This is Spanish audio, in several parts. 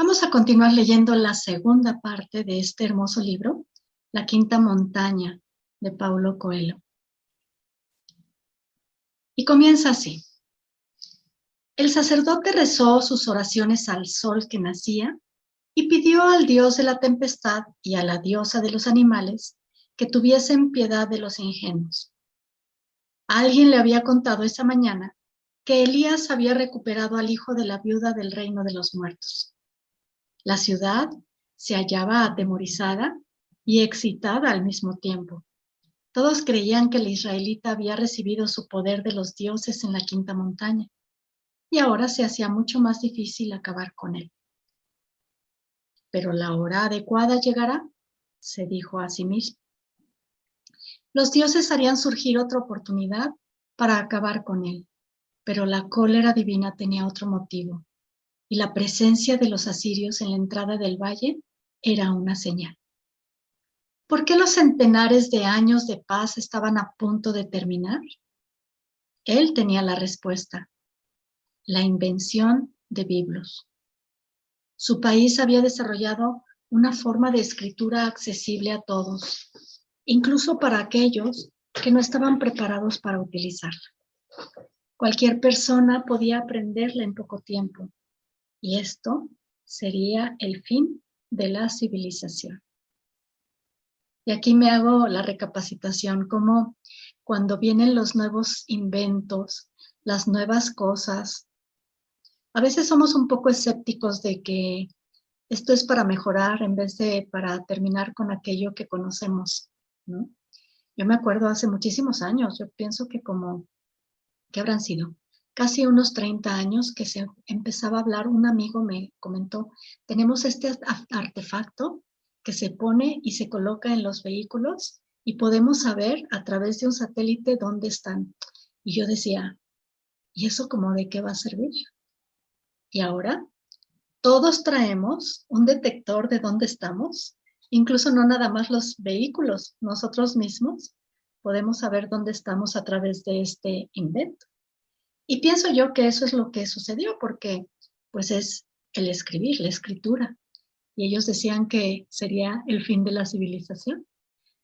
Vamos a continuar leyendo la segunda parte de este hermoso libro, La Quinta Montaña, de Paulo Coelho. Y comienza así. El sacerdote rezó sus oraciones al sol que nacía y pidió al dios de la tempestad y a la diosa de los animales que tuviesen piedad de los ingenuos. Alguien le había contado esa mañana que Elías había recuperado al hijo de la viuda del reino de los muertos. La ciudad se hallaba atemorizada y excitada al mismo tiempo. Todos creían que el israelita había recibido su poder de los dioses en la quinta montaña, y ahora se hacía mucho más difícil acabar con él. Pero la hora adecuada llegará, se dijo a sí mismo. Los dioses harían surgir otra oportunidad para acabar con él, pero la cólera divina tenía otro motivo, y la presencia de los asirios en la entrada del valle era una señal. ¿Por qué los centenares de años de paz estaban a punto de terminar? Él tenía la respuesta: la invención de Biblos. Su país había desarrollado una forma de escritura accesible a todos, incluso para aquellos que no estaban preparados para utilizarla. Cualquier persona podía aprenderla en poco tiempo, y esto sería el fin de la civilización. Y aquí me hago la recapacitación, como cuando vienen los nuevos inventos, las nuevas cosas, a veces somos un poco escépticos de que esto es para mejorar en vez de para terminar con aquello que conocemos, ¿no? Yo me acuerdo hace muchísimos años, yo pienso que ¿qué habrán sido? Casi unos 30 años que se empezaba a hablar, un amigo me comentó, tenemos este artefacto que se pone y se coloca en los vehículos y podemos saber a través de un satélite dónde están. Y yo decía, ¿y eso cómo de qué va a servir? Y ahora todos traemos un detector de dónde estamos, incluso no nada más los vehículos, nosotros mismos podemos saber dónde estamos a través de este invento. Y pienso yo que eso es lo que sucedió, porque pues es el escribir, la escritura. Y ellos decían que sería el fin de la civilización.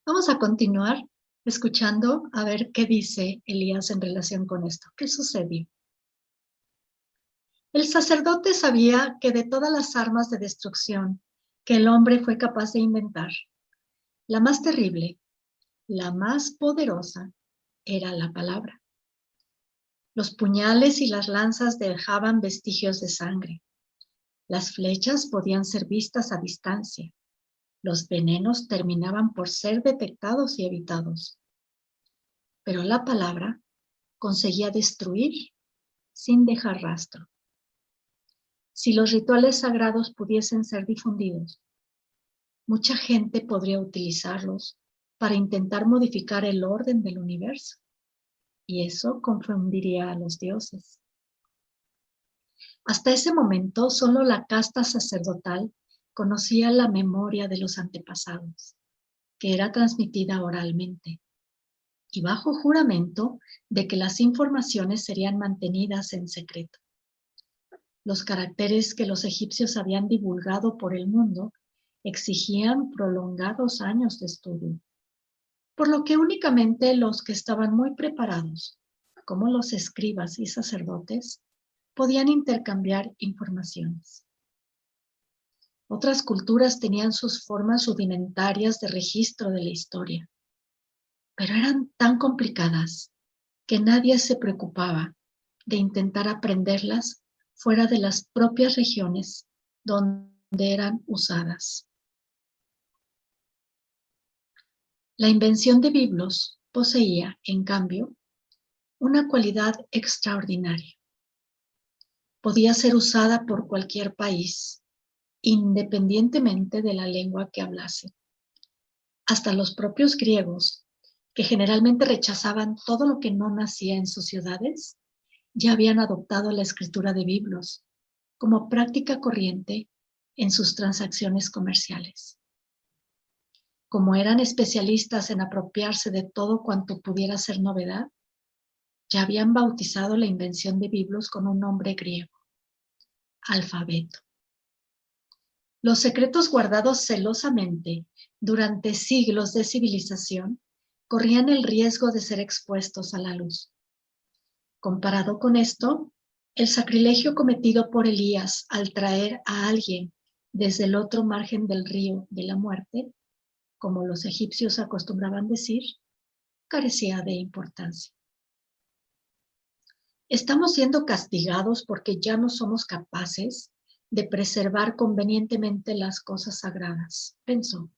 Vamos a continuar escuchando a ver qué dice Elías en relación con esto. ¿Qué sucedió? El sacerdote sabía que de todas las armas de destrucción que el hombre fue capaz de inventar, la más terrible, la más poderosa, era la palabra. Los puñales y las lanzas dejaban vestigios de sangre. Las flechas podían ser vistas a distancia. Los venenos terminaban por ser detectados y evitados. Pero la palabra conseguía destruir sin dejar rastro. Si los rituales sagrados pudiesen ser difundidos, mucha gente podría utilizarlos para intentar modificar el orden del universo, y eso confundiría a los dioses. Hasta ese momento, solo la casta sacerdotal conocía la memoria de los antepasados, que era transmitida oralmente, y bajo juramento de que las informaciones serían mantenidas en secreto. Los caracteres que los egipcios habían divulgado por el mundo exigían prolongados años de estudio, por lo que únicamente los que estaban muy preparados, como los escribas y sacerdotes, podían intercambiar informaciones. Otras culturas tenían sus formas rudimentarias de registro de la historia, pero eran tan complicadas que nadie se preocupaba de intentar aprenderlas fuera de las propias regiones donde eran usadas. La invención de Biblos poseía, en cambio, una cualidad extraordinaria. Podía ser usada por cualquier país, independientemente de la lengua que hablase. Hasta los propios griegos, que generalmente rechazaban todo lo que no nacía en sus ciudades, ya habían adoptado la escritura de Biblos como práctica corriente en sus transacciones comerciales. Como eran especialistas en apropiarse de todo cuanto pudiera ser novedad, ya habían bautizado la invención de Biblos con un nombre griego: alfabeto. Los secretos guardados celosamente durante siglos de civilización corrían el riesgo de ser expuestos a la luz. Comparado con esto, el sacrilegio cometido por Elías al traer a alguien desde el otro margen del río de la muerte, como los egipcios acostumbraban decir, carecía de importancia. Estamos siendo castigados porque ya no somos capaces de preservar convenientemente las cosas sagradas, pensó.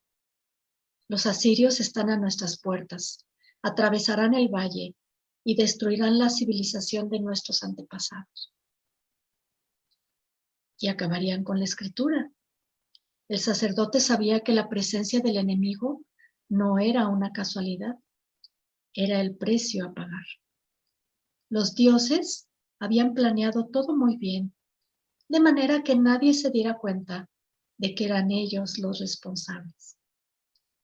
Los asirios están a nuestras puertas, atravesarán el valle y destruirán la civilización de nuestros antepasados. Y acabarían con la escritura. El sacerdote sabía que la presencia del enemigo no era una casualidad, era el precio a pagar. Los dioses habían planeado todo muy bien, de manera que nadie se diera cuenta de que eran ellos los responsables.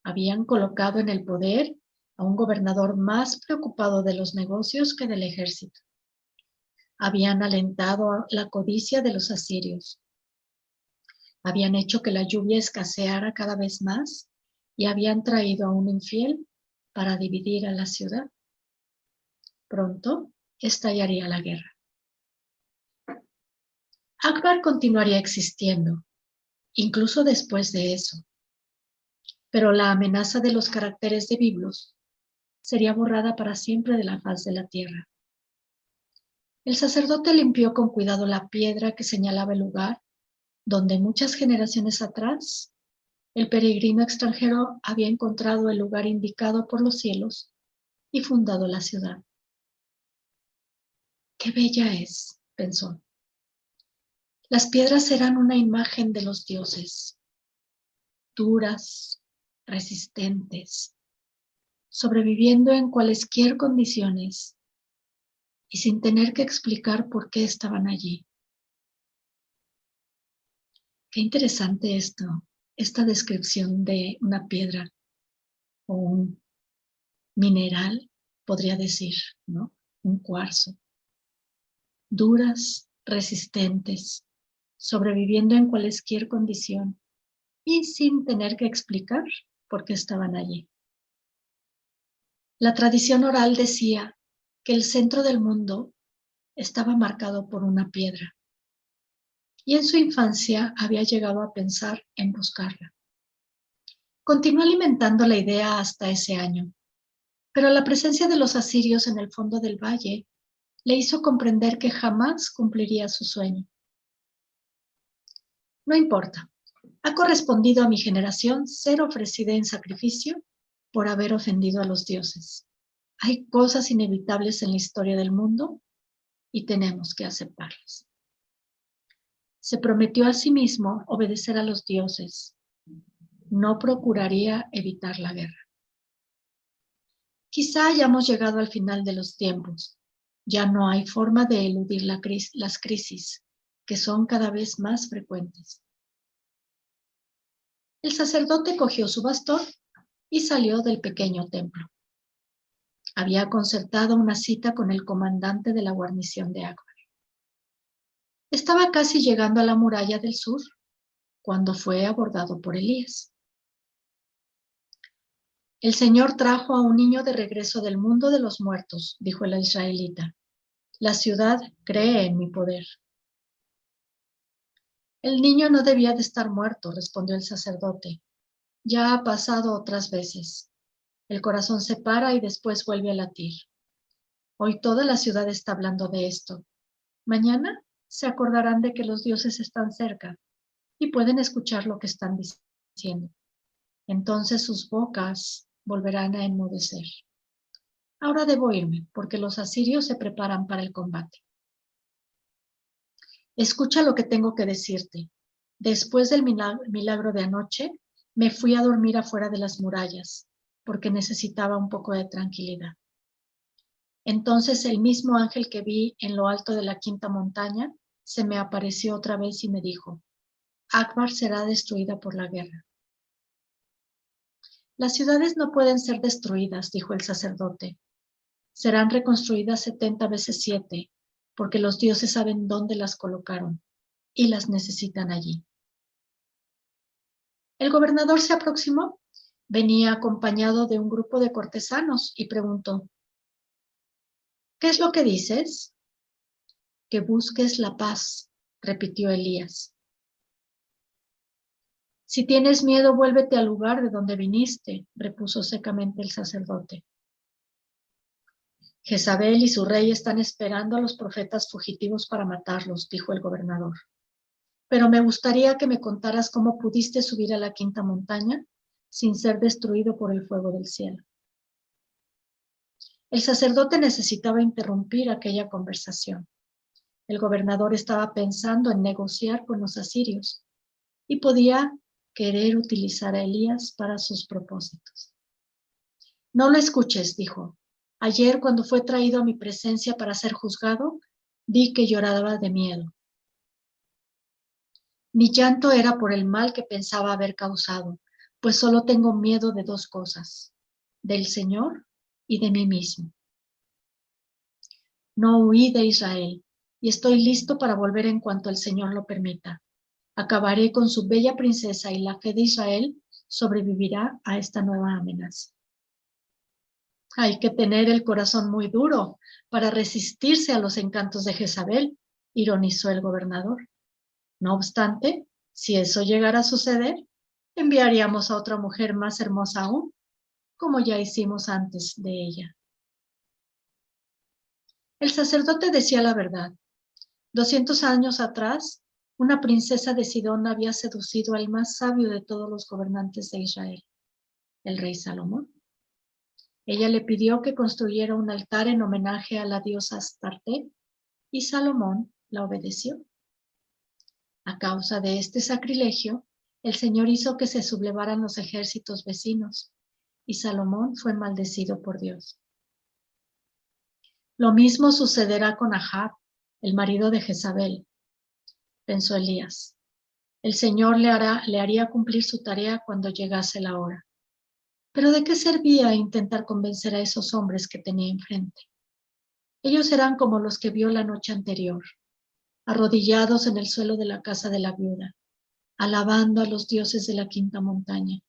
Habían colocado en el poder a un gobernador más preocupado de los negocios que del ejército. Habían alentado la codicia de los asirios. Habían hecho que la lluvia escaseara cada vez más y habían traído a un infiel para dividir a la ciudad. Pronto estallaría la guerra. Akbar continuaría existiendo, incluso después de eso. Pero la amenaza de los caracteres de Biblos sería borrada para siempre de la faz de la tierra. El sacerdote limpió con cuidado la piedra que señalaba el lugar donde muchas generaciones atrás el peregrino extranjero había encontrado el lugar indicado por los cielos y fundado la ciudad. ¡Qué bella es!, pensó. Las piedras eran una imagen de los dioses, duras, resistentes, sobreviviendo en cualesquier condiciones y sin tener que explicar por qué estaban allí. Qué interesante esta descripción de una piedra o un mineral, podría decir, ¿no? Un cuarzo. Duras, resistentes, sobreviviendo en cualesquier condición y sin tener que explicar por qué estaban allí. La tradición oral decía que el centro del mundo estaba marcado por una piedra y en su infancia había llegado a pensar en buscarla. Continuó alimentando la idea hasta ese año, pero la presencia de los asirios en el fondo del valle le hizo comprender que jamás cumpliría su sueño. No importa, ha correspondido a mi generación ser ofrecida en sacrificio por haber ofendido a los dioses. Hay cosas inevitables en la historia del mundo y tenemos que aceptarlas. Se prometió a sí mismo obedecer a los dioses. No procuraría evitar la guerra. Quizá hayamos llegado al final de los tiempos. Ya no hay forma de eludir las crisis, que son cada vez más frecuentes. El sacerdote cogió su bastón y salió del pequeño templo. Había concertado una cita con el comandante de la guarnición de Akbar. Estaba casi llegando a la muralla del sur cuando fue abordado por Elías. El Señor trajo a un niño de regreso del mundo de los muertos, dijo el israelita. La ciudad cree en mi poder. El niño no debía de estar muerto, respondió el sacerdote. Ya ha pasado otras veces. El corazón se para y después vuelve a latir. Hoy toda la ciudad está hablando de esto. Mañana se acordarán de que los dioses están cerca y pueden escuchar lo que están diciendo. Entonces sus bocas volverán a enmudecer. Ahora debo irme, porque los asirios se preparan para el combate. Escucha lo que tengo que decirte. Después del milagro de anoche, me fui a dormir afuera de las murallas, porque necesitaba un poco de tranquilidad. Entonces el mismo ángel que vi en lo alto de la quinta montaña se me apareció otra vez y me dijo: Akbar será destruida por la guerra. Las ciudades no pueden ser destruidas, dijo el sacerdote. Serán reconstruidas 70 veces 7, porque los dioses saben dónde las colocaron y las necesitan allí. El gobernador se aproximó. Venía acompañado de un grupo de cortesanos y preguntó: ¿qué es lo que dices? Que busques la paz, repitió Elías. Si tienes miedo, vuélvete al lugar de donde viniste, repuso secamente el sacerdote. Jezabel y su rey están esperando a los profetas fugitivos para matarlos, dijo el gobernador. Pero me gustaría que me contaras cómo pudiste subir a la quinta montaña sin ser destruido por el fuego del cielo. El sacerdote necesitaba interrumpir aquella conversación. El gobernador estaba pensando en negociar con los asirios y podía querer utilizar a Elías para sus propósitos. No lo escuches, dijo. Ayer, cuando fue traído a mi presencia para ser juzgado, vi que lloraba de miedo. Mi llanto era por el mal que pensaba haber causado, pues solo tengo miedo de dos cosas, del Señor y de mí mismo. No huí de Israel y estoy listo para volver en cuanto el Señor lo permita. Acabaré con su bella princesa y la fe de Israel sobrevivirá a esta nueva amenaza. Hay que tener el corazón muy duro para resistirse a los encantos de Jezabel, ironizó el gobernador. No obstante, si eso llegara a suceder, enviaríamos a otra mujer más hermosa aún, como ya hicimos antes de ella. El sacerdote decía la verdad. 200 años atrás, una princesa de Sidón había seducido al más sabio de todos los gobernantes de Israel, el rey Salomón. Ella le pidió que construyera un altar en homenaje a la diosa Astarte y Salomón la obedeció. A causa de este sacrilegio, el Señor hizo que se sublevaran los ejércitos vecinos y Salomón fue maldecido por Dios. Lo mismo sucederá con Ahab, el marido de Jezabel, pensó Elías. El Señor le haría cumplir su tarea cuando llegase la hora. Pero ¿de qué servía intentar convencer a esos hombres que tenía enfrente? Ellos eran como los que vio la noche anterior, arrodillados en el suelo de la casa de la viuda, alabando a los dioses de la quinta montaña.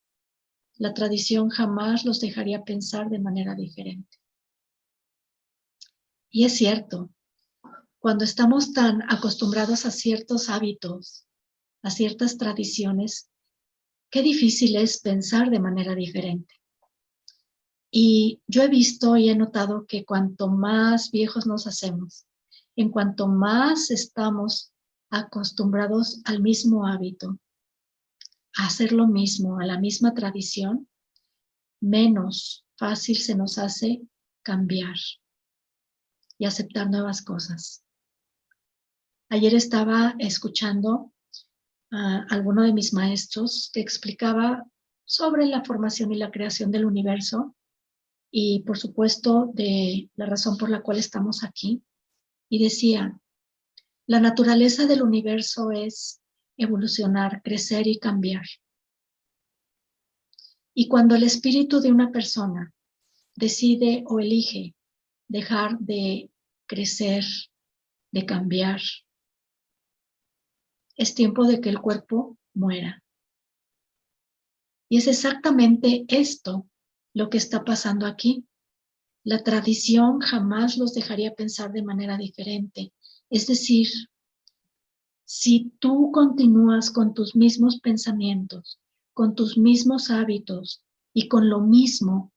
La tradición jamás los dejaría pensar de manera diferente. Y es cierto, cuando estamos tan acostumbrados a ciertos hábitos, a ciertas tradiciones, qué difícil es pensar de manera diferente. Y yo he visto y he notado que cuanto más viejos nos hacemos, en cuanto más estamos acostumbrados al mismo hábito, a hacer lo mismo, a la misma tradición, menos fácil se nos hace cambiar y aceptar nuevas cosas. Ayer estaba escuchando a alguno de mis maestros que explicaba sobre la formación y la creación del universo y, por supuesto, de la razón por la cual estamos aquí. Y decía, la naturaleza del universo es evolucionar, crecer y cambiar. Y cuando el espíritu de una persona decide o elige dejar de crecer, de cambiar, es tiempo de que el cuerpo muera. Y es exactamente esto lo que está pasando aquí. La tradición jamás los dejaría pensar de manera diferente. Es decir, si tú continúas con tus mismos pensamientos, con tus mismos hábitos y con lo mismo,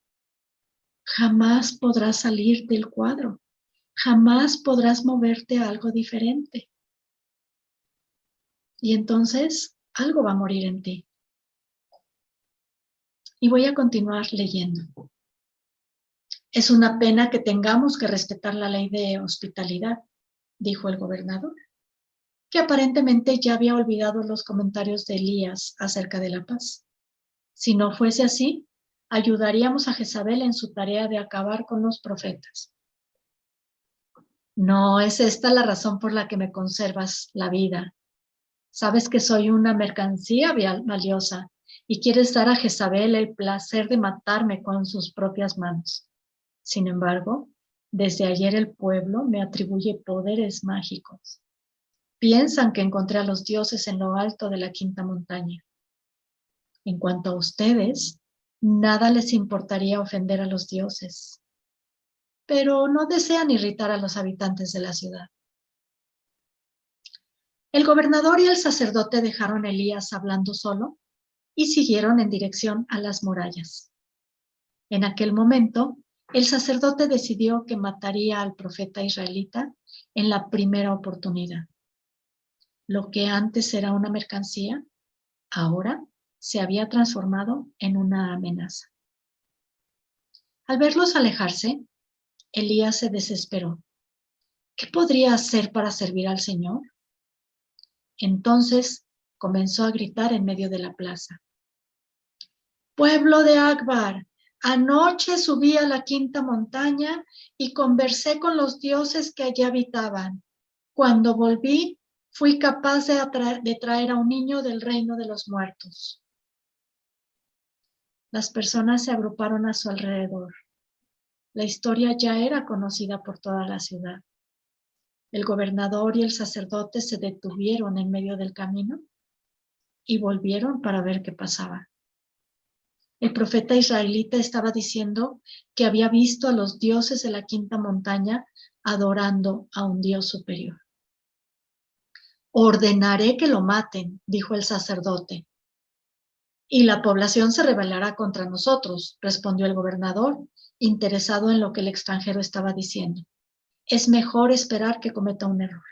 jamás podrás salir del cuadro. Jamás podrás moverte a algo diferente. Y entonces algo va a morir en ti. Y voy a continuar leyendo. Es una pena que tengamos que respetar la ley de hospitalidad, dijo el gobernador, que aparentemente ya había olvidado los comentarios de Elías acerca de la paz. Si no fuese así, ayudaríamos a Jezabel en su tarea de acabar con los profetas. No es esta la razón por la que me conservas la vida. Sabes que soy una mercancía valiosa y quieres dar a Jezabel el placer de matarme con sus propias manos. Sin embargo, desde ayer el pueblo me atribuye poderes mágicos. Piensan que encontré a los dioses en lo alto de la quinta montaña. En cuanto a ustedes, nada les importaría ofender a los dioses, pero no desean irritar a los habitantes de la ciudad. El gobernador y el sacerdote dejaron a Elías hablando solo y siguieron en dirección a las murallas. En aquel momento, el sacerdote decidió que mataría al profeta israelita en la primera oportunidad. Lo que antes era una mercancía, ahora se había transformado en una amenaza. Al verlos alejarse, Elías se desesperó. ¿Qué podría hacer para servir al Señor? Entonces comenzó a gritar en medio de la plaza. Pueblo de Akbar, anoche subí a la quinta montaña y conversé con los dioses que allí habitaban. Cuando volví, fui capaz de traer a un niño del reino de los muertos. Las personas se agruparon a su alrededor. La historia ya era conocida por toda la ciudad. El gobernador y el sacerdote se detuvieron en medio del camino y volvieron para ver qué pasaba. El profeta israelita estaba diciendo que había visto a los dioses de la quinta montaña adorando a un dios superior. Ordenaré que lo maten, dijo el sacerdote. Y la población se rebelará contra nosotros, respondió el gobernador, interesado en lo que el extranjero estaba diciendo. Es mejor esperar que cometa un error.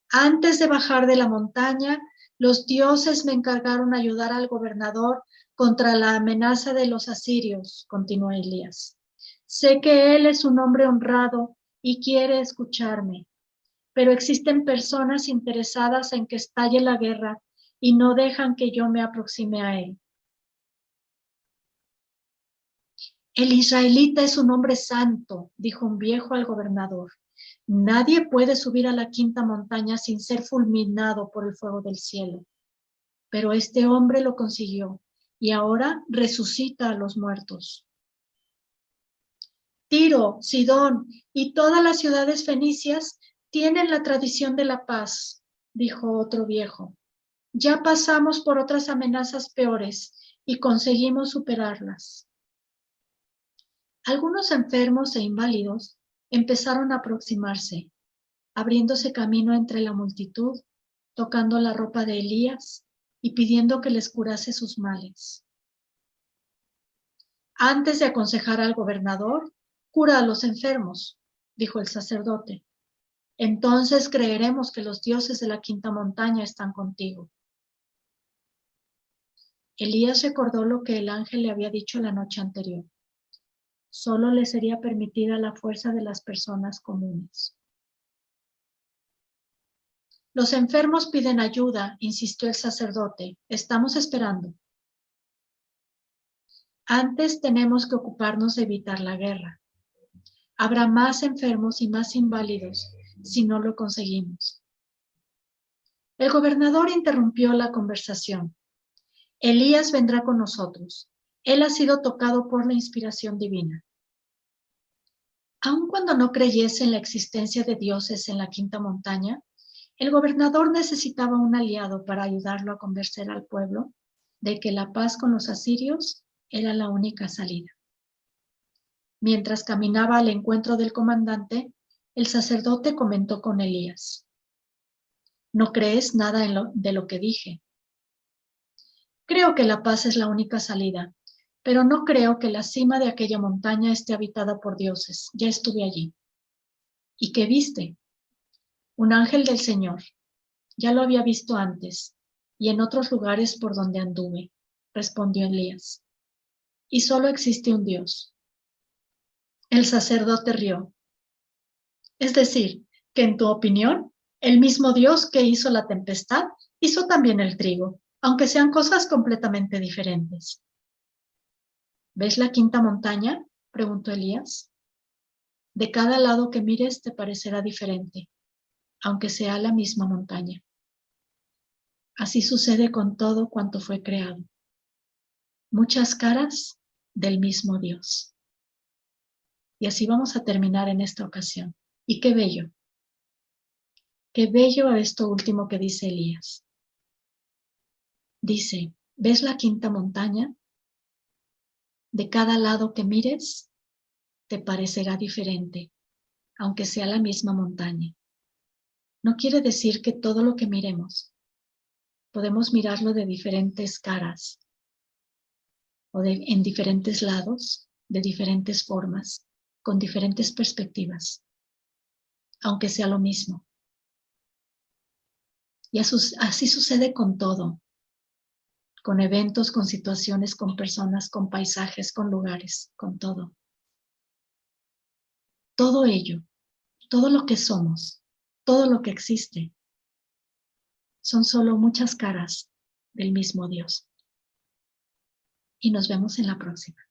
Antes de bajar de la montaña, los dioses me encargaron ayudar al gobernador contra la amenaza de los asirios, continuó Elías. Sé que él es un hombre honrado y quiere escucharme, pero existen personas interesadas en que estalle la guerra y no dejan que yo me aproxime a él. El israelita es un hombre santo, dijo un viejo al gobernador. Nadie puede subir a la quinta montaña sin ser fulminado por el fuego del cielo. Pero este hombre lo consiguió y ahora resucita a los muertos. Tiro, Sidón y todas las ciudades fenicias tienen la tradición de la paz, dijo otro viejo. Ya pasamos por otras amenazas peores y conseguimos superarlas. Algunos enfermos e inválidos empezaron a aproximarse, abriéndose camino entre la multitud, tocando la ropa de Elías y pidiendo que les curase sus males. Antes de aconsejar al gobernador, cura a los enfermos, dijo el sacerdote. Entonces creeremos que los dioses de la quinta montaña están contigo. Elías recordó lo que el ángel le había dicho la noche anterior. Solo le sería permitida la fuerza de las personas comunes. Los enfermos piden ayuda, insistió el sacerdote. Estamos esperando. Antes tenemos que ocuparnos de evitar la guerra. Habrá más enfermos y más inválidos si no lo conseguimos. El gobernador interrumpió la conversación. Elías vendrá con nosotros. Él ha sido tocado por la inspiración divina. Aun cuando no creyese en la existencia de dioses en la quinta montaña, el gobernador necesitaba un aliado para ayudarlo a convencer al pueblo de que la paz con los asirios era la única salida. Mientras caminaba al encuentro del comandante, el sacerdote comentó con Elías. ¿No crees nada de lo que dije? Creo que la paz es la única salida, pero no creo que la cima de aquella montaña esté habitada por dioses. Ya estuve allí. ¿Y qué viste? Un ángel del Señor. Ya lo había visto antes y en otros lugares por donde anduve, respondió Elías. Y solo existe un Dios. El sacerdote rió. Es decir, que en tu opinión, el mismo Dios que hizo la tempestad, hizo también el trigo, aunque sean cosas completamente diferentes. ¿Ves la quinta montaña? Preguntó Elías. De cada lado que mires te parecerá diferente, aunque sea la misma montaña. Así sucede con todo cuanto fue creado. Muchas caras del mismo Dios. Y así vamos a terminar en esta ocasión. Y qué bello esto último que dice Elías. Dice, ¿ves la quinta montaña? De cada lado que mires, te parecerá diferente, aunque sea la misma montaña. No quiere decir que todo lo que miremos, podemos mirarlo de diferentes caras o en diferentes lados, de diferentes formas, con diferentes perspectivas, aunque sea lo mismo. Y así sucede con todo, con eventos, con situaciones, con personas, con paisajes, con lugares, con todo. Todo ello, todo lo que somos, todo lo que existe, son solo muchas caras del mismo Dios. Y nos vemos en la próxima.